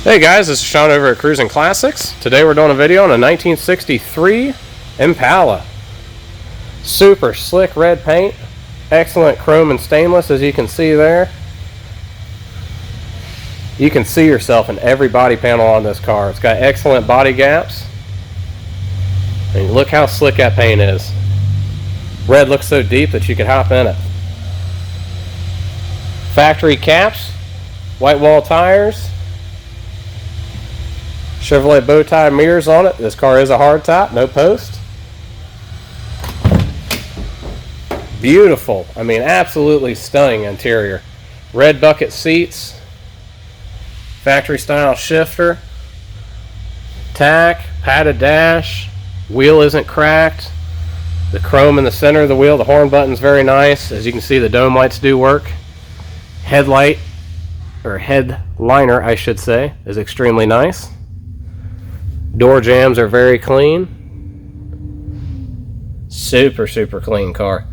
Hey guys, this is Sean over at Cruising Classics. Today we're doing a video on a 1963 Impala. Super slick red paint, excellent chrome and stainless as you can see there. You can see yourself in every body panel on this car. It's got excellent body gaps. And look how slick that paint is. Red looks so deep that you could hop in it. Factory caps, white wall tires, Chevrolet bow tie mirrors on it. This car is a hardtop, no post. Beautiful, I mean absolutely stunning interior. Red bucket seats, factory style shifter, tack, padded dash, wheel isn't cracked. The chrome in the center of the wheel, the horn button's very nice. As you can see, the dome lights do work. Headlight, or headliner I should say, is extremely nice. Door jambs are very clean. Super clean car.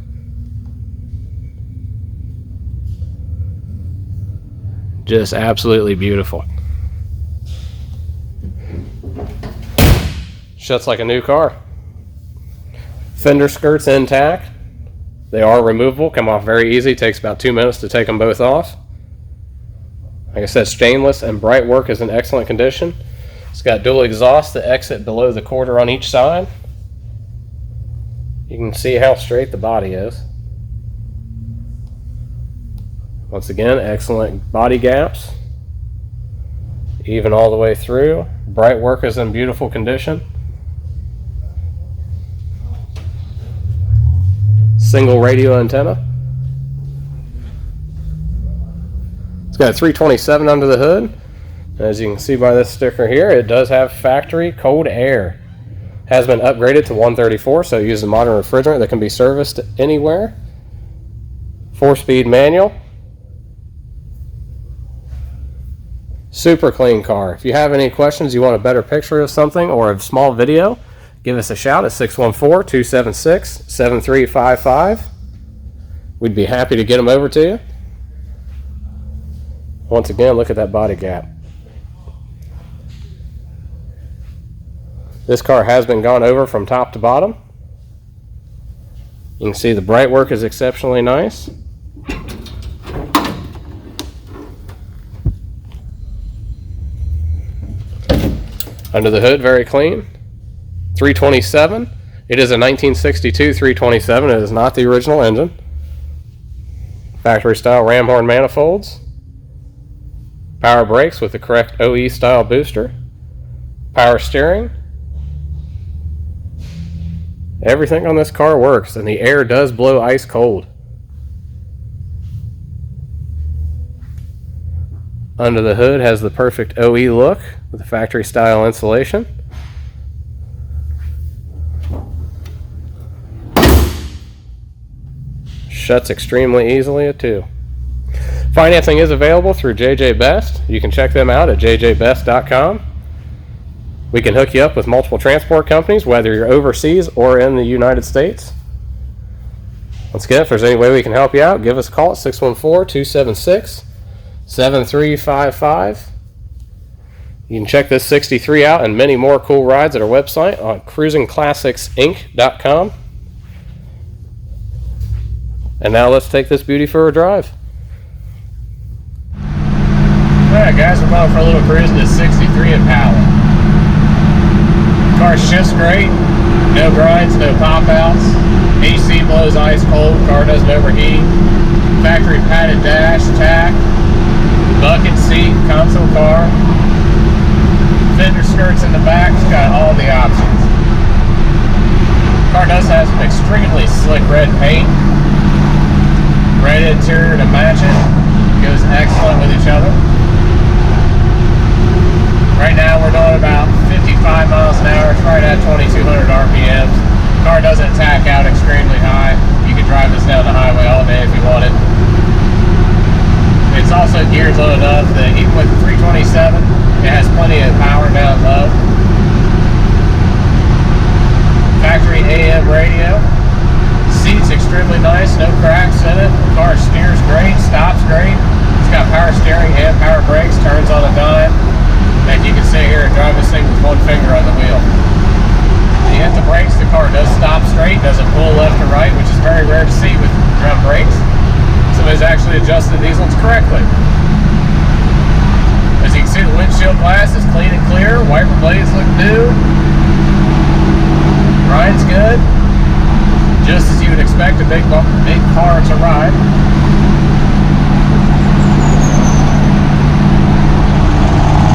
Just absolutely beautiful. Shuts like a new car. Fender skirts intact. They are removable, come off very easy. Takes about 2 minutes to take them both off. Like I said, stainless and bright work is in excellent condition. It's got dual exhaust that exit below the quarter on each side. You can see how straight the body is. Once again, excellent body gaps. Even all the way through. Bright work is in beautiful condition. Single radio antenna. It's got a 327 under the hood. As you can see by this sticker here, it does have factory cold air. Has been upgraded to 134, so it uses a modern refrigerant that can be serviced anywhere. 4-speed manual. Super clean car. If you have any questions, you want a better picture of something or a small video, give us a shout at 614-276-7355. We'd be happy to get them over to you. Once again, look at that body gap. This car has been gone over from top to bottom. You can see the bright work is exceptionally nice. Under the hood, very clean. 327. It is a 1962 327. It is not the original engine. Factory style ram horn manifolds. Power brakes with the correct OE style booster. Power steering. Everything on this car works, and the air does blow ice cold. Under the hood has the perfect OE look with the factory style insulation. Shuts extremely easily too. Financing is available through JJ Best. You can check them out at jjbest.com. We can hook you up with multiple transport companies, whether you're overseas or in the United States. Once again, if there's any way we can help you out, give us a call at 614-276-7355. You can check this 63 out and many more cool rides at our website on cruisingclassicsinc.com. And now let's take this beauty for a drive. Alright guys, we're going for a little cruise in this 63 Impala. Car shifts great, no grinds, no pop outs. AC blows ice cold, car doesn't overheat. Factory padded dash, tack, bucket seat, console car. Fender skirts in the back, it's got all the options. Car does have some extremely slick red paint. Red interior to match it, goes excellent with each other. Right now we're doing about 55 miles an hour. It's right at 2,200 RPMs. Car doesn't tack out extremely high. You can drive this down the highway all day if you wanted. It's also geared low enough that even with the 327, it has plenty of power down low. Factory AM radio. Seats extremely nice, no cracks in it. The car steers great, stops great. It's got power steering and power brakes, turns on a dime. And you can sit here and drive this thing with one finger on the wheel. When you hit the brakes, the car does stop straight, doesn't pull left or right, which is very rare to see with drum brakes. Somebody's actually adjusted these ones correctly. As you can see, the windshield glass is clean and clear. Wiper blades look new. Ride's good. Just as you would expect a big car to ride.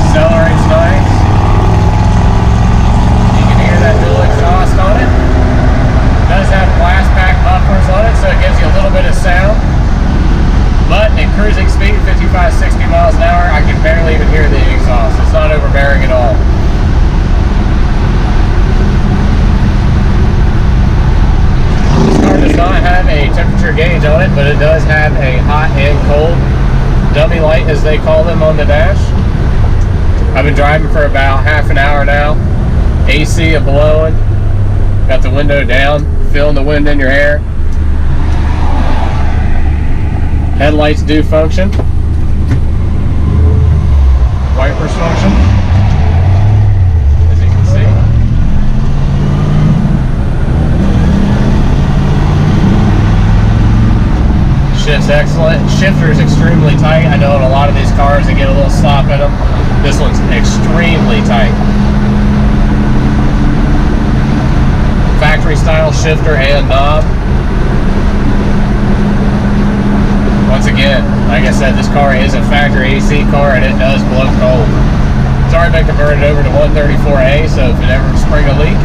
Accelerates nice. You can hear that dual exhaust on it. It does have glass pack mufflers on it, so it gives you a little bit of sound. But at cruising speed, 55, 60 miles an hour, I can barely even hear the exhaust. It's not overbearing at all. This car does not have a temperature gauge on it, but it does have a hot and cold dummy light, as they call them, on the dash. I've been driving for about half an hour now. AC a blowing. Got the window down, feeling the wind in your hair. Headlights do function. Wipers function, as you can see. Shift's excellent. Shifter is extremely tight. I know in a lot of these cars they get a little slop in them. This one's extremely tight. Factory style shifter and knob. Once again, like I said, this car is a factory AC car and it does blow cold. It's already been converted over to 134A, so if it ever spring a leak,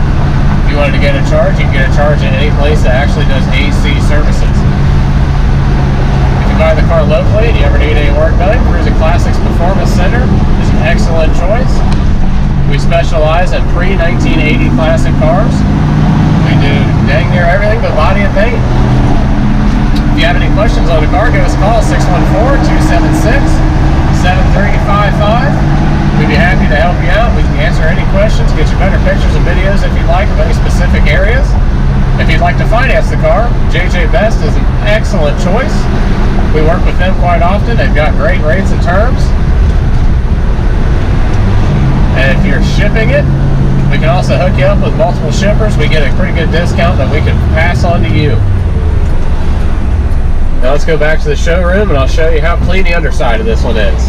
if you wanted to get a charge, you can get a charge at any place that actually does AC services. If you buy the car locally and you ever need any work done, Cruising Classics Performance Center is an excellent choice. We specialize in pre-1980 classic cars. We do dang near everything but body and paint. If you have any questions on the car, give us a call, 614-276-7355. We'd be happy to help you out. We can answer any questions, get you better pictures and videos if you'd like of any specific areas. If you'd like to finance the car, JJ Best is an excellent choice. We work with them quite often. They've got great rates and terms. And if you're shipping it, we can also hook you up with multiple shippers. We get a pretty good discount that we can pass on to you. Now let's go back to the showroom and I'll show you how clean the underside of this one is.